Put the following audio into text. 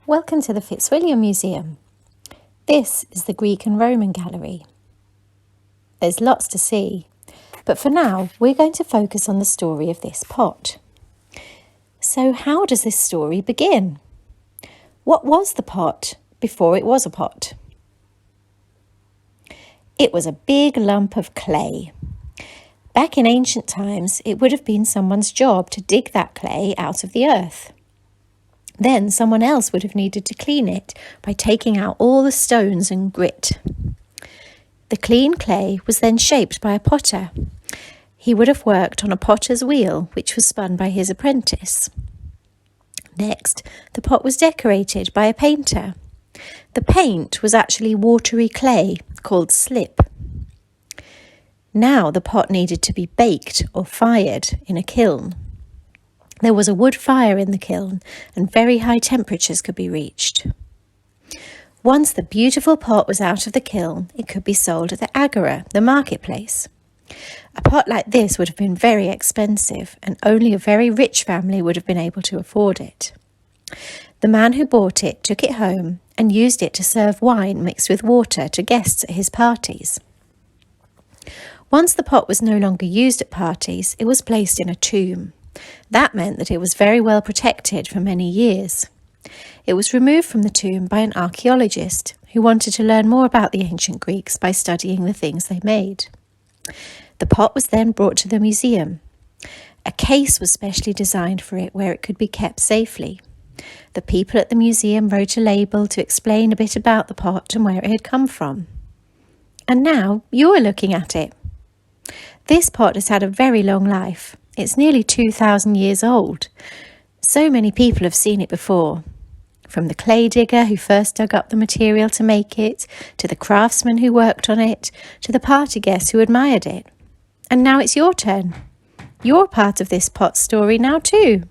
Welcome to the Fitzwilliam Museum. This is the Greek and Roman Gallery. There's lots to see, but for now we're going to focus on the story of this pot. So how does this story begin? What was the pot before it was a pot? It was a big lump of clay. Back in ancient times, it would have been someone's job to dig that clay out of the earth. Then someone else would have needed to clean it by taking out all the stones and grit. The clean clay was then shaped by a potter. He would have worked on a potter's wheel, which was spun by his apprentice. Next, the pot was decorated by a painter. The paint was actually watery clay called slip. Now the pot needed to be baked or fired in a kiln. There was a wood fire in the kiln and very high temperatures could be reached. Once the beautiful pot was out of the kiln, it could be sold at the agora, the marketplace. A pot like this would have been very expensive and only a very rich family would have been able to afford it. The man who bought it took it home and used it to serve wine mixed with water to guests at his parties. Once the pot was no longer used at parties, it was placed in a tomb. That meant that it was very well protected for many years. It was removed from the tomb by an archaeologist who wanted to learn more about the ancient Greeks by studying the things they made. The pot was then brought to the museum. A case was specially designed for it where it could be kept safely. The people at the museum wrote a label to explain a bit about the pot and where it had come from. And now you're looking at it. This pot has had a very long life. It's nearly 2,000 years old. So many people have seen it before. From the clay digger who first dug up the material to make it, to the craftsman who worked on it, to the party guests who admired it. And now it's your turn. You're part of this pot story now too.